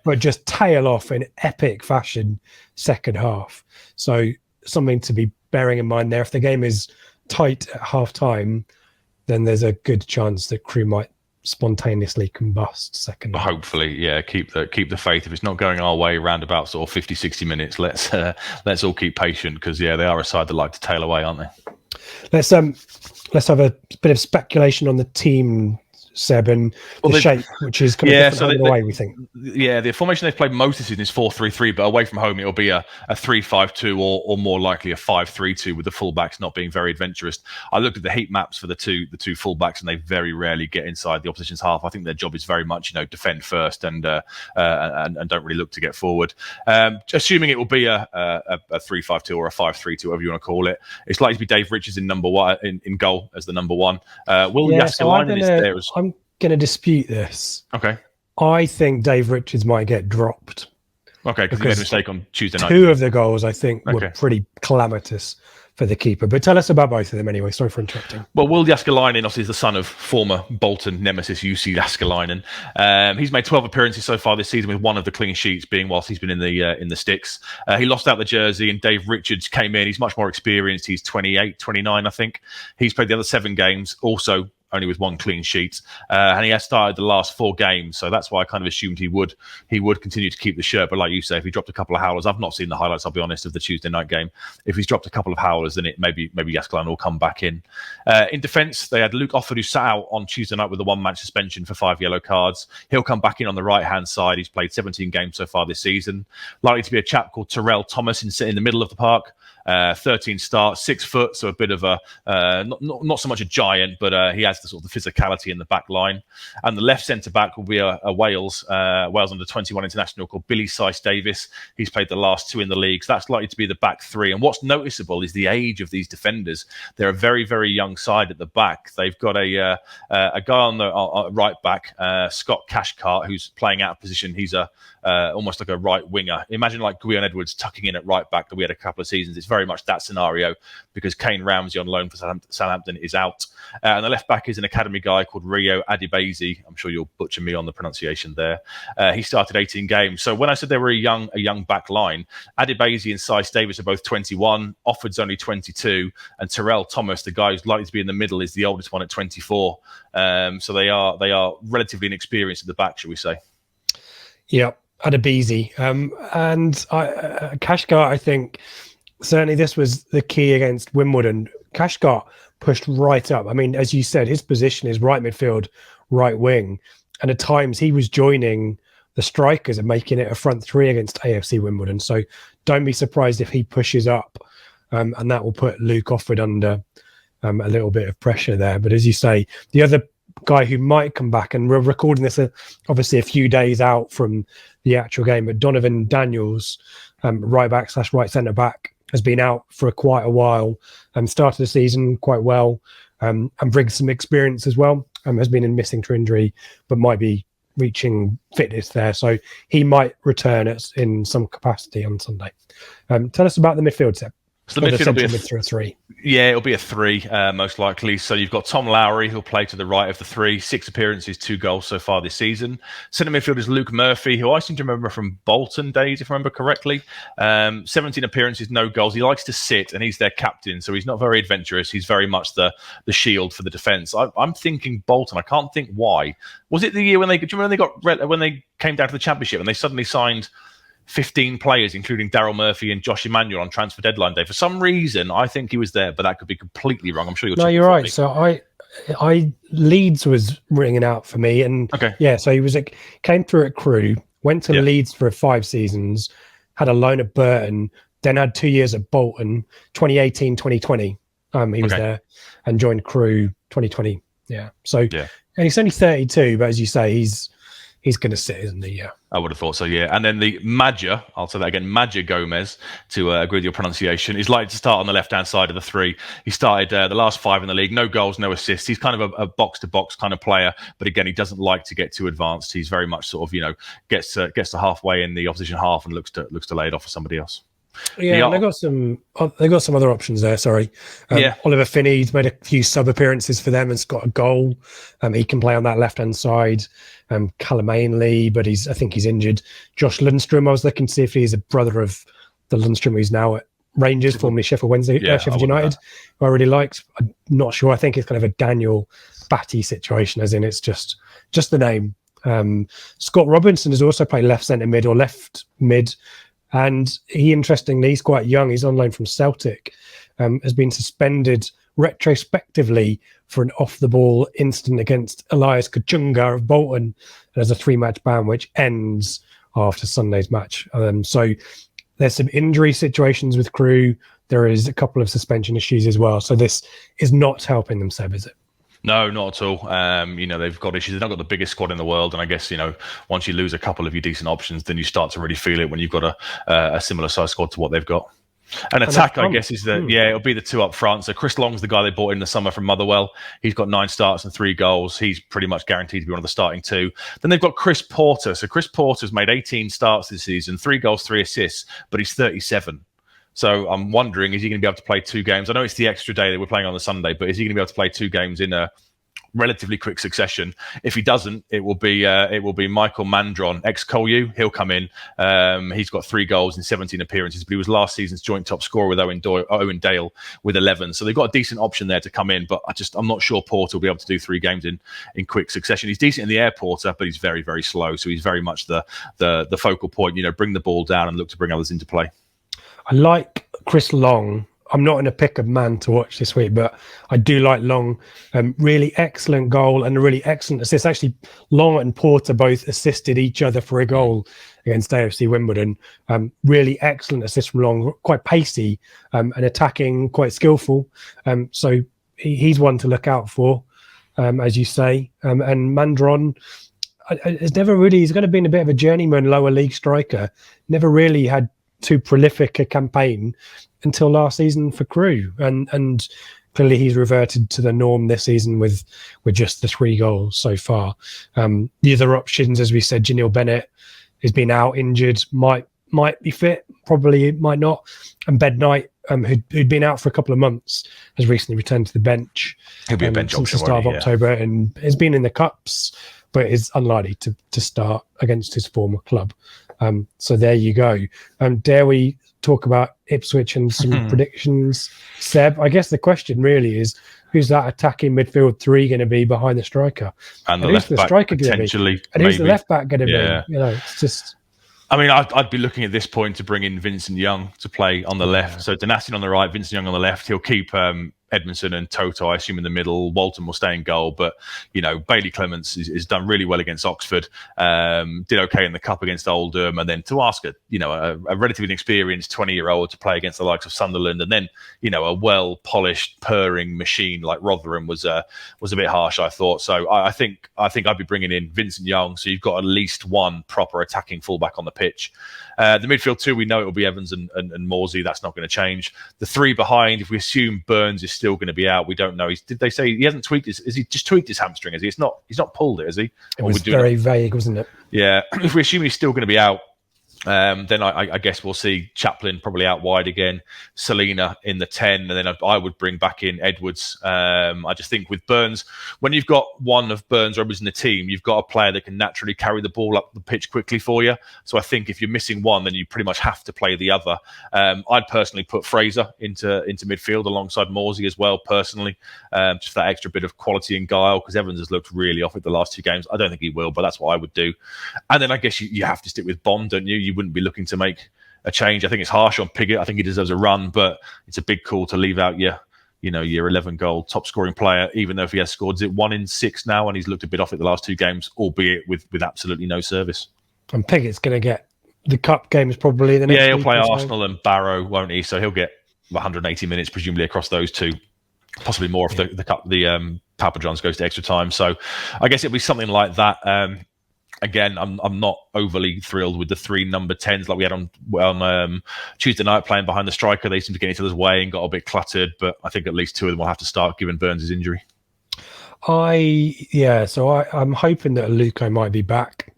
but just tail off in epic fashion second half. So something to be bearing in mind there. If the game is tight at half-time, then there's a good chance that Crewe might spontaneously combust second half. Hopefully, keep the faith. If it's not going our way around about sort of 50-60 minutes, let's all keep patient, because they are a side that like to tail away, aren't they? Let's have a bit of speculation on the team, Seb, and the shape, which is kind of different the way we think. Yeah, the formation they've played most of the season is 4-3-3, but away from home it'll be a 3-5-2 or more likely a 5-3-2, with the fullbacks not being very adventurous. I looked at the heat maps for the two fullbacks, and they very rarely get inside the opposition's half. I think their job is very much defend first and don't really look to get forward. Assuming it will be a 3-5-2 or a 5-3-2, whatever you want to call it, it's likely to be Dave Richards in number one in goal as the number one. Jaskalainen is there as I'm going to dispute this. Okay. I think Dave Richards might get dropped. Okay, because he made a mistake on Tuesday night. Two of the goals, I think, were pretty calamitous for the keeper. But tell us about both of them anyway. Sorry for interrupting. Well, Will Jaskalainen, obviously, is the son of former Bolton nemesis UC Jaskalainen. He's made 12 appearances so far this season, with one of the clean sheets being whilst he's been in the sticks. He lost out the jersey, and Dave Richards came in. He's much more experienced. He's 28, 29, I think. He's played the other 7 games, also only with one clean sheet, and he has started the last 4 games, so that's why I kind of assumed he would continue to keep the shirt. But like you say, if he dropped a couple of howlers, I've not seen the highlights, I'll be honest, of the Tuesday night game. If he's dropped a couple of howlers, then maybe Jaskalainen will come back in. In defence, they had Luke Offord, who sat out on Tuesday night with a 1-match suspension for 5 yellow cards. He'll come back in on the right-hand side. He's played 17 games so far this season. Likely to be a chap called Terrell Thomas in the middle of the park. 13 starts, 6 foot, so a bit of a not so much a giant, but he has the sort of the physicality in the back line. And the left centre back will be a Wales under 21 international called Billy Sice Davis. He's played the last 2 in the league, so that's likely to be the back 3. And what's noticeable is the age of these defenders. They're a very, very young side at the back. They've got a guy on the right back, Scott Cathcart, who's playing out of position. He's almost like a right winger. Imagine like Gwion Edwards tucking in at right back that we had a couple of seasons. It's very much that scenario, because Kane Ramsey on loan for Southampton is out. And the left back is an academy guy called Rio Adibasi. I'm sure you'll butcher me on the pronunciation there. He started 18 games. So when I said they were a young back line, Adibasi and Sice Davis are both 21. Offord's only 22, and Terrell Thomas, the guy who's likely to be in the middle, is the oldest one at 24. So they are relatively inexperienced at the back, shall we say? Yeah, Adibasi. And Cathcart, I think. Certainly, this was the key against Wimbledon. Cathcart pushed right up. I mean, as you said, his position is right midfield, right wing. And at times, he was joining the strikers and making it a front 3 against AFC Wimbledon. So don't be surprised if he pushes up. And that will put Luke Offord under a little bit of pressure there. But as you say, the other guy who might come back, and we're recording this obviously a few days out from the actual game, but Donovan Daniels, right back / right centre back, has been out for quite a while, started the season quite well, and brings some experience as well. Has been missing to injury, but might be reaching fitness there. So he might return in some capacity on Sunday. Tell us about the midfield set. So the midfield will be a 3. Yeah, it'll be a 3, most likely. So you've got Tom Lowry, who'll play to the right of the 3. 6 appearances, 2 goals so far this season. Centre midfield is Luke Murphy, who I seem to remember from Bolton days, if I remember correctly. 17 appearances, no goals. He likes to sit, and he's their captain, so he's not very adventurous. He's very much the shield for the defence. I'm thinking Bolton. I can't think why. Was it the year when they came down to the Championship and they suddenly signed 15 players, including Daryl Murphy and Josh Emmanuel on transfer deadline day? For some reason, I think he was there, but that could be completely wrong. I'm sure you're right. So Leeds was ringing out for me, and Okay. yeah, so he was came through at Crewe, went to Yeah. Leeds for 5 seasons, had a loan at Burton, then had 2 years at Bolton, 2018, 2020. He was there, and joined Crewe 2020. Yeah, so Yeah. and he's only 32, but as you say, he's going to sit, isn't he? Yeah. I would have thought so, yeah. And then the Madja, I'll say that again, Madja Gomez, to agree with your pronunciation, is likely to start on the left-hand side of the three. He started the last 5 in the league, no goals, no assists. He's kind of a box-to-box kind of player, but again, he doesn't like to get too advanced. He's very much sort of, gets to halfway in the opposition half and looks to lay it off for somebody else. Yeah, and they got some other options there. Sorry, Oliver Finney's made a few sub appearances for them and has got a goal. He can play on that left hand side. Callum Ainley, but I think he's injured. Josh Lundstrom, I was looking to see if he's a brother of the Lundstrom who's now at Rangers, formerly Sheffield United, who I really liked. I'm not sure. I think it's kind of a Daniel Batty situation, as in it's just the name. Scott Robinson has also played left centre mid or left mid. And he's quite young. He's on loan from Celtic, has been suspended retrospectively for an off-the-ball incident against Elias Kachunga of Bolton. There's a 3-match ban, which ends after Sunday's match. So there's some injury situations with Crewe. There is a couple of suspension issues as well. So this is not helping them, Seb, is it? No, not at all. They've got issues. They've not got the biggest squad in the world, and I guess once you lose a couple of your decent options, then you start to really feel it when you've got a similar size squad to what they've got. And attack, I guess, is it'll be the 2 up front. So Chris Long's the guy they bought in the summer from Motherwell. He's got 9 starts and 3 goals. He's pretty much guaranteed to be one of the starting 2. Then they've got Chris Porter. So Chris Porter's made 18 starts this season, 3 goals, 3 assists, but he's 37. So I'm wondering, is he going to be able to play 2 games? I know it's the extra day that we're playing on the Sunday, but is he going to be able to play 2 games in a relatively quick succession? If he doesn't, it will be Michael Mandron, ex-Colu. He'll come in. He's got 3 goals in 17 appearances, but he was last season's joint top scorer with Owen Dale with 11. So they've got a decent option there to come in, but I'm not sure Porter will be able to do 3 games in quick succession. He's decent in the air, Porter, but he's very, very slow. So he's very much the focal point. Bring the ball down and look to bring others into play. I like Chris Long. I'm not in a pick of man to watch this week, but I do like Long. Really excellent goal and a really excellent assist. Actually, Long and Porter both assisted each other for a goal against AFC Wimbledon. Really excellent assist from Long, quite pacey and attacking, quite skillful. So he's one to look out for, as you say. And Mandron he's kind of been a bit of a journeyman lower league striker. Never really had too prolific a campaign until last season for Crewe, and clearly he's reverted to the norm this season with just the 3 goals so far. The other options, as we said, Janelle Bennett has been out injured, might be fit, probably might not, and Bed Knight, who'd been out for a couple of months, has recently returned to the bench. He'll be a bench since option, the start of October, and has been in the cups, but is unlikely to start against his former club. So there you go. Dare we talk about Ipswich and some predictions, Seb? I guess the question really is, who's that attacking midfield 3 going to be behind the striker? And who's the striker going to be? And who's the left back going to be? It's just... I mean, I'd be looking at this point to bring in Vincent Young to play on the left. So Donassin on the right, Vincent Young on the left. He'll keep Edmondson and Toto, I assume, in the middle. Walton will stay in goal, but Bailey Clements is done really well against Oxford. Did okay in the cup against Oldham, and then to ask a relatively inexperienced 20-year-old to play against the likes of Sunderland, and then a well-polished purring machine like Rotherham was a bit harsh, I thought. So I think I'd be bringing in Vincent Young, so you've got at least one proper attacking fullback on the pitch. The midfield 2, we know it will be Evans and Morsey. That's not going to change. The 3 behind, if we assume Burns is still going to be out, we don't know. Did they say he hasn't tweaked his? Is he just tweaked his hamstring? Is he? He's not pulled it, is he? It was very vague, wasn't it? Yeah. If we assume he's still going to be out, then I guess we'll see Chaplin probably out wide again, Selina in the 10, and then I would bring back in Edwards. I just think with Burns, when you've got one of Burns' rubbers in the team, you've got a player that can naturally carry the ball up the pitch quickly for you. So I think if you're missing one, then you pretty much have to play the other. I'd personally put Fraser into midfield alongside Morsey as well, personally, just for that extra bit of quality and guile, because Evans has looked really off it the last 2 games. I don't think he will, but that's what I would do. And then I guess you have to stick with Bond, don't you? You wouldn't be looking to make a change. I think it's harsh on Piggott. I think he deserves a run, but it's a big call to leave out your your 11 goal top scoring player, even though if he has scored 1 in 6 now, and he's looked a bit off it the last 2 games, albeit with absolutely no service. And Piggott's going to get the cup games probably the next he'll week play or so. Arsenal and Barrow, won't he? So he'll get 180 minutes presumably across those 2, possibly more if the Papa John's goes to extra time. So I guess it'll be something like that. Again, I'm not overly thrilled with the 3 number 10s like we had on Tuesday night playing behind the striker. They seem to get in each other's way and got a bit cluttered, but I think at least 2 of them will have to start given Burns' injury. So I'm hoping that Luco might be back.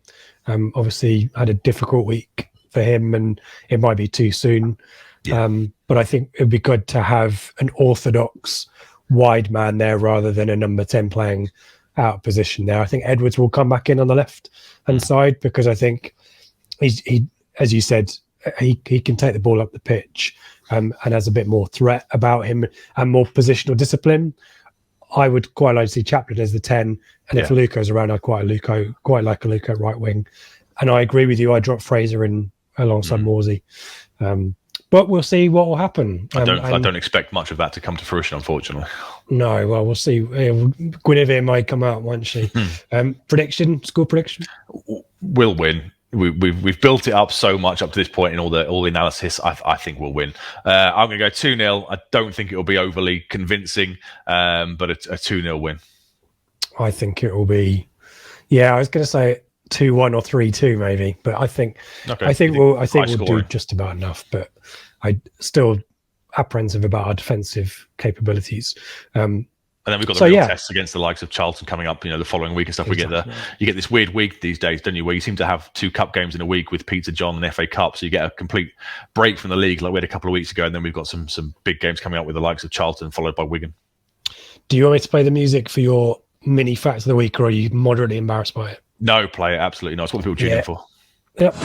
Obviously had a difficult week for him and it might be too soon. Yeah. But I think it'd be good to have an orthodox wide man there rather than a number 10 playing out of position there. I think Edwards will come back in on the left hand side because I think he, as you said, he can take the ball up the pitch and has a bit more threat about him and more positional discipline. I would quite like to see Chaplin as the 10, and if Luco's around, I'd quite like a Luco right wing. And I agree with you. I dropped Fraser in alongside Morsey, but we'll see what will happen. I don't expect much of that to come to fruition, unfortunately. No, well, we'll see. Guinevere might come out, won't she? Score prediction? We'll win. We've built it up so much up to this point in all the analysis. I think we'll win. I'm going to go 2-0. I don't think it will be overly convincing, but a 2-0 win. I think it will be. I was going to say 2-1 or 3-2 maybe, but I think we'll do just about enough. But I still apprehensive about our defensive capabilities. And then we've got the real tests against the likes of Charlton coming up, the following week and stuff. Exactly. You get this weird week these days, don't you, where you seem to have 2 cup games in a week with Peter John and FA Cup, so you get a complete break from the league like we had a couple of weeks ago, and then we've got some big games coming up with the likes of Charlton, followed by Wigan. Do you want me to play the music for your mini facts of the week, or are you moderately embarrassed by it? No, play it, absolutely not. It's what people tune in for. Yep.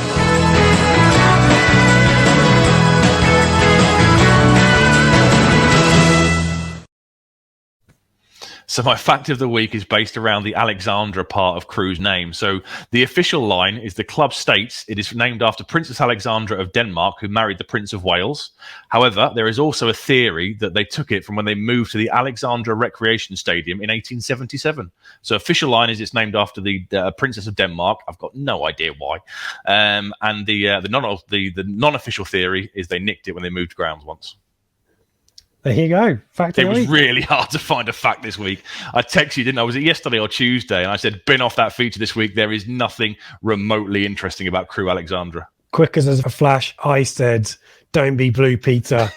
So my fact of the week is based around the Alexandra part of Crewe's name. So the official line is the club states it is named after Princess Alexandra of Denmark, who married the Prince of Wales. However, there is also a theory that they took it from when they moved to the Alexandra Recreation Stadium in 1877. So official line is it's named after the Princess of Denmark. I've got no idea why. And the non-official theory is they nicked it when they moved grounds once. There you go. Fact it was really hard to find a fact this week. I texted you, didn't I? Was it yesterday or Tuesday? And I said, bin off that feature this week. There is nothing remotely interesting about Crewe Alexandra. Quick as a flash, I said, don't be Blue Peter.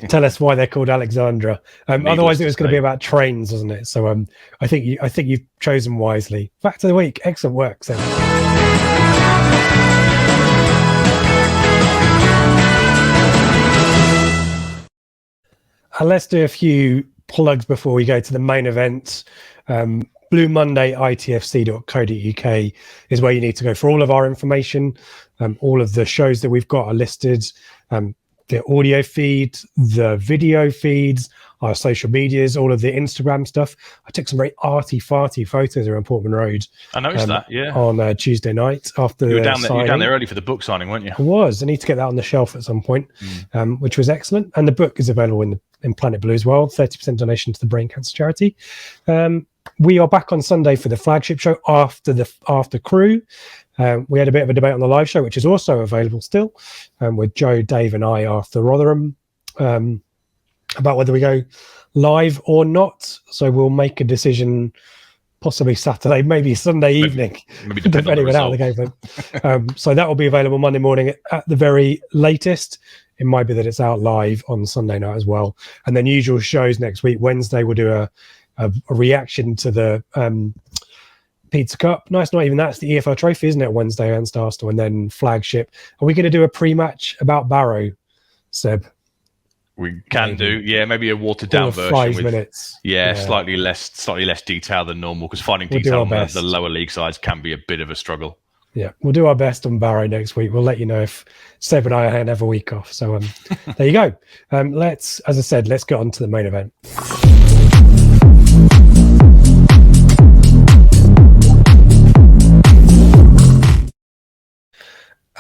Tell us why they're called Alexandra. Otherwise, it was going to be about trains, wasn't it? So I think you've chosen wisely. Fact of the week. Excellent work, Sam. Let's do a few plugs before we go to the main event. Blue Monday, ITFC.co.uk is where you need to go for all of our information. All of the shows that we've got are listed. The audio feed, the video feeds, our social medias, all of the Instagram stuff. I took some very arty-farty photos around Portman Road. I noticed that, yeah. On Tuesday night after you were down there early for the book signing, weren't you? I was. I need to get that on the shelf at some point, which was excellent. And the book is available in Planet Blue as well. 30% donation to the Brain Cancer Charity. We are back on Sunday for the flagship show after Crewe. We had a bit of a debate on the live show, which is also available still, with Joe, Dave, and I after Rotherham about whether we go live or not. So we'll make a decision possibly Saturday, maybe Sunday evening, maybe depending on how the game went. So that will be available Monday morning at the very latest. It might be that it's out live on Sunday night as well. And then usual shows next week. Wednesday we'll do a reaction to the Pizza Cup. No, it's not even that. It's the EFL Trophy, isn't it? Wednesday against Arsenal, and then Flagship. Are we going to do a pre-match about Barrow, Seb? We can do, maybe a watered down version. 5 minutes. Yeah, slightly less detail than normal, because finding detail on the lower league sides can be a bit of a struggle. Yeah, we'll do our best on Barrow next week. We'll let you know if Seb and I have a week off. So there you go. As I said, let's get on to the main event.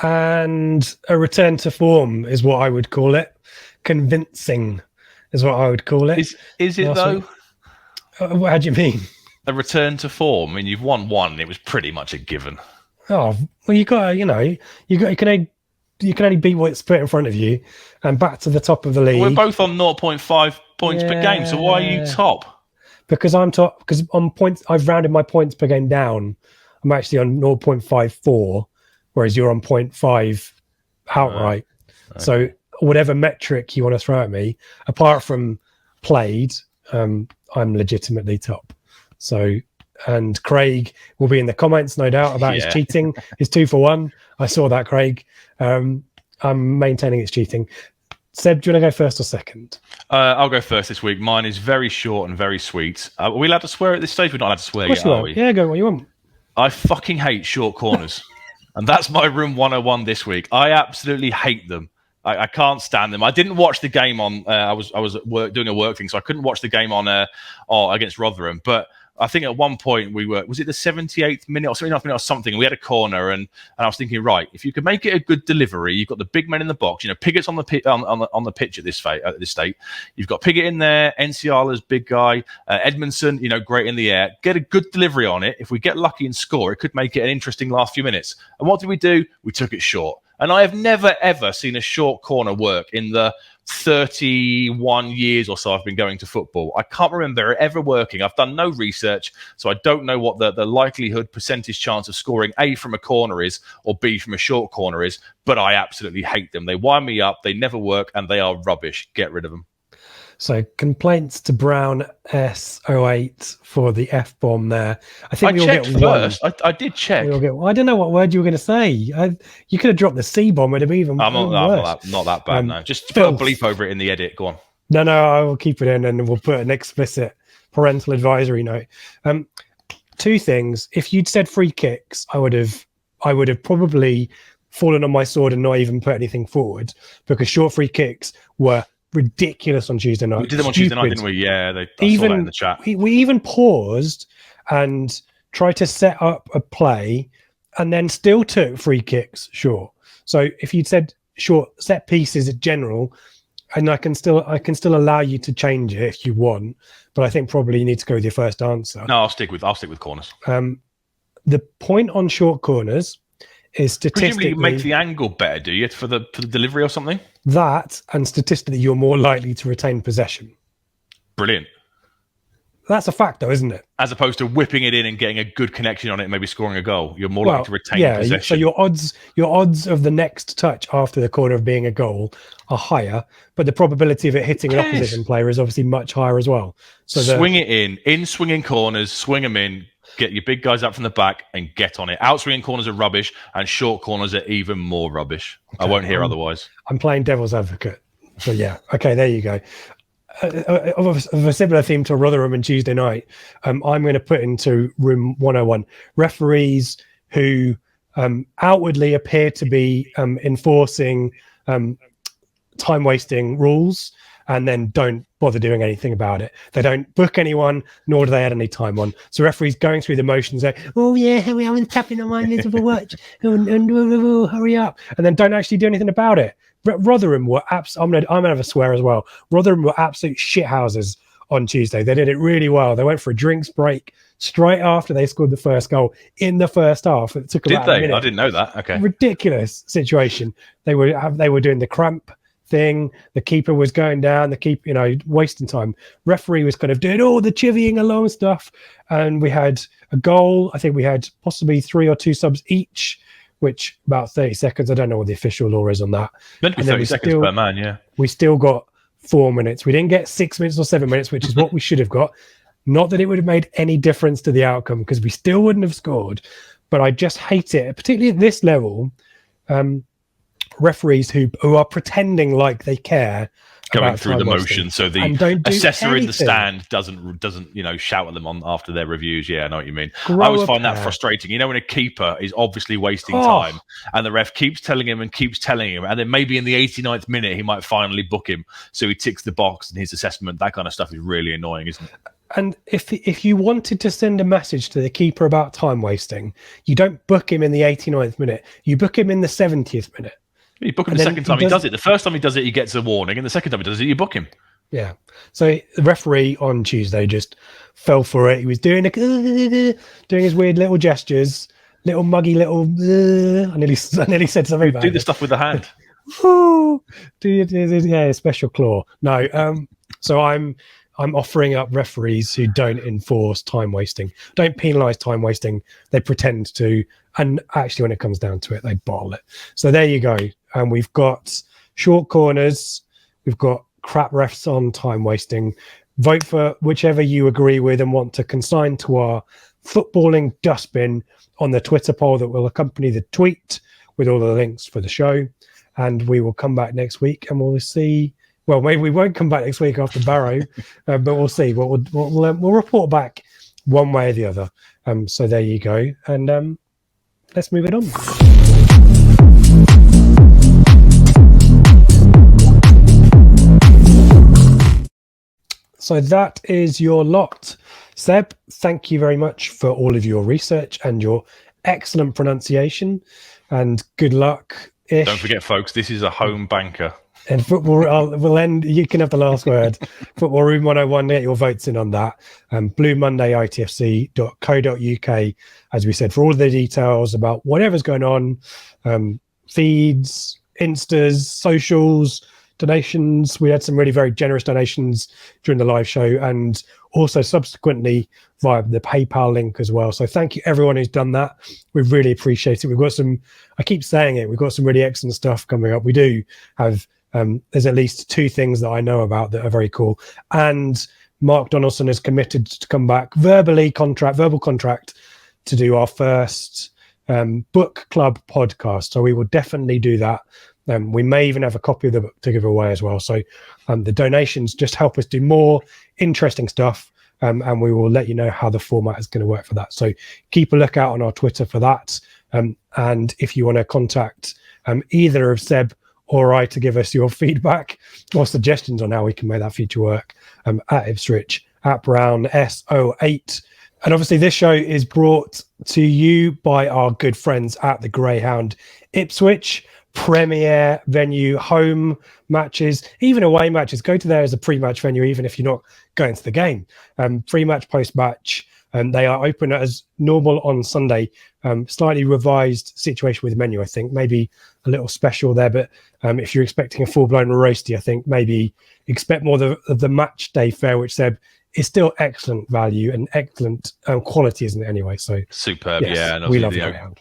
And a return to form is what I would call it. Convincing is what I would call it. Is it last though? week. How do you mean? A return to form. I mean, you've won one. And it was pretty much a given. Oh well, you got you can only beat what's put in front of you, and back to the top of the league. We're both on 0.5 points per game. So why are you top? Because I'm top. Because on points, I've rounded my points per game down. I'm actually on 0.54, whereas you're on 0.5 outright. Okay. So whatever metric you want to throw at me, apart from played, I'm legitimately top. So, and Craig will be in the comments, no doubt, about his cheating. His 2-for-1. I saw that, Craig. I'm maintaining it's cheating. Seb, do you want to go first or second? I'll go first this week. Mine is very short and very sweet. Are we allowed to swear at this stage? We're not allowed to swear yet, are we? Yeah, go what you want. I fucking hate short corners. And that's my room 101 this week. I absolutely hate them. I can't stand them. I didn't watch the game on. I was at work doing a work thing, so I couldn't watch the game on against Rotherham. But I think at one point was it the 78th minute or 79th minute or something? And we had a corner, and I was thinking, right, if you could make it a good delivery, you've got the big men in the box. You know, Piggott's on the pitch at this state. You've got Piggott in there, Enciala's big guy, Edmondson, great in the air. Get a good delivery on it. If we get lucky and score, it could make it an interesting last few minutes. And what did we do? We took it short. And I have never, ever seen a short corner work in the 31 years or so I've been going to football. I can't remember it ever working. I've done no research, so I don't know what the likelihood percentage chance of scoring A from a corner is or B from a short corner is, but I absolutely hate them. They wind me up, they never work, and they are rubbish. Get rid of them. So complaints to Brown S08 for the F-bomb there. I think I checked first. I did check. I don't know what word you were going to say. You could have dropped the C-bomb. It'd have been even worse. Not that bad, no. Just put a bleep over it in the edit. Go on. No, I will keep it in and we'll put an explicit parental advisory note. Two things. If you'd said free kicks, I would have probably fallen on my sword and not even put anything forward, because short free kicks were ridiculous on Tuesday night. We did them on Tuesday night, didn't we? Yeah, I saw that in the chat. We even paused and tried to set up a play and then still took free kicks short. So if you'd said short set pieces in general, and I can still allow you to change it if you want, but I think probably you need to go with your first answer. No, I'll stick with corners. The point on short corners is statistically, presumably you make the angle better, do you, for the delivery or something? That, and statistically, you're more likely to retain possession. Brilliant. That's a fact, though, isn't it? As opposed to whipping it in and getting a good connection on it and maybe scoring a goal. You're more likely to retain possession. So your odds of the next touch after the corner of being a goal are higher, but the probability of it hitting an opposition player is obviously much higher as well. So swing it in swinging corners, swing them in, get your big guys up from the back and get on it. Out swinging corners are rubbish, and short corners are even more rubbish. Okay, I won't hear otherwise. I'm playing devil's advocate. So yeah, okay, there you go. Of a similar theme to Rotherham and Tuesday night, I'm going to put into room 101 referees who outwardly appear to be enforcing time wasting rules and then don't bother doing anything about it. They don't book anyone, nor do they add any time on. So referees going through the motions, say, "Oh yeah, here we are, tapping on my miserable watch, and hurry up," and then don't actually do anything about it. Rotherham were I'm gonna have a swear as well. Rotherham were absolute shithouses on Tuesday. They did it really well. They went for a drinks break straight after they scored the first goal in the first half. It took about a minute. I didn't know that. Okay, ridiculous situation. They were doing the cramp thing. The keeper was going down. The keeper, wasting time. Referee was kind of doing all the chivying along stuff, and we had a goal. I think we had possibly 3 or 2 subs each, which about 30 seconds. I don't know what the official law is on that. Meant to be 30 seconds per man, yeah. We still got 4 minutes. We didn't get 6 minutes or 7 minutes, which is what we should have got. Not that it would have made any difference to the outcome, because we still wouldn't have scored. But I just hate it, particularly at this level. Referees who are pretending like they care, going through the motion, so the assessor in the stand doesn't shout at them on after their reviews. Yeah, I know what you mean. I always find that frustrating. When a keeper is obviously wasting time and the ref keeps telling him, and then maybe in the 89th minute he might finally book him, so he ticks the box in his assessment. That kind of stuff is really annoying, isn't it? And if you wanted to send a message to the keeper about time wasting, you don't book him in the 89th minute. You book him in the 70th minute. You book him the second time he does it. The first time he does it, he gets a warning, and the second time he does it, you book him. Yeah. So the referee on Tuesday just fell for it. He was doing his weird little gestures, little muggy little. I nearly said something about Do the it. stuff with the hand. Oh, yeah, special claw. No, so I'm offering up referees who don't enforce time wasting, don't penalise time wasting. They pretend to, and actually, when it comes down to it, they bottle it. So there you go. And we've got short corners. We've got crap refs on time wasting. Vote for whichever you agree with and want to consign to our footballing dustbin on the Twitter poll that will accompany the tweet with all the links for the show. And we will come back next week and we'll see. Well, maybe we won't come back next week after Barrow, but we'll see. We'll report back one way or the other. So there you go. And let's move it on. So that is your lot. Seb, thank you very much for all of your research and your excellent pronunciation. And good luck. Don't forget, folks, this is a home banker. And football, we'll end. You can have the last word. Football Room 101, get your votes in on that. Blue Monday, ITFC.co.uk, as we said, for all the details about whatever's going on, feeds, Instas, socials, donations. We had some really very generous donations during the live show and also subsequently via the PayPal link as well. So thank you everyone who's done that. We really appreciate it. We've got some, I keep saying it, we've got some really excellent stuff coming up. We do have, there's at least 2 things that I know about that are very cool. And Mark Donaldson has committed to come back verbal contract to do our first book club podcast. So we will definitely do that. We may even have a copy of the book to give away as well. So the donations just help us do more interesting stuff. And we will let you know how the format is going to work for that. So keep a lookout on our Twitter for that. And if you want to contact either of Seb or I to give us your feedback or suggestions on how we can make that feature work, at Ipswich, at Brown SO8. And obviously this show is brought to you by our good friends at the Greyhound Ipswich. Premier venue, home matches, even away matches. Go to there as a pre-match venue, even if you're not going to the game. Pre-match, post-match, they are open as normal on Sunday. Slightly revised situation with menu, I think. Maybe a little special there, but if you're expecting a full-blown roasty, I think maybe expect more of the match day fare, which Seb is still excellent value and excellent quality, isn't it? Anyway, so superb, yes, yeah. And we love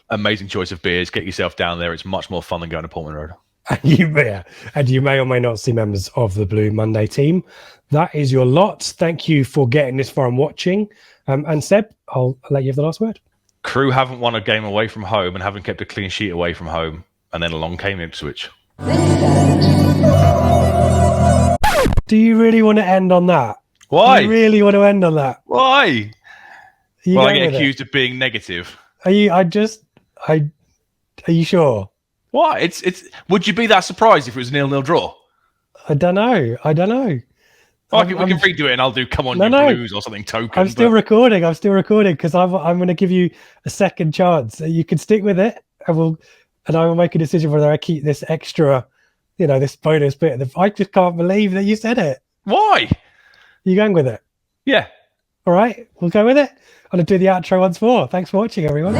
amazing choice of beers. Get yourself down there. It's much more fun than going to Portman Road. And you may or may not see members of the Blue Monday team. That is your lot. Thank you for getting this far and watching. And Seb, I'll let you have the last word. Crewe haven't won a game away from home and haven't kept a clean sheet away from home. And then along came Ipswich. Do you really want to end on that? Why? You really want to end on that? Why? Well, I get accused of being negative. Are you? Are you sure? Why? It's. Would you be that surprised if it was a 0-0 draw? I don't know. We can redo it, and I'll do "Come on, you Blues" or something token. I'm still recording because I'm going to give you a second chance. You can stick with it, and I will make a decision whether I keep this extra, this bonus bit. I just can't believe that you said it. Why? You going with it? Yeah. All right, we'll go with it. I'm going to do the outro once more. Thanks for watching, everyone.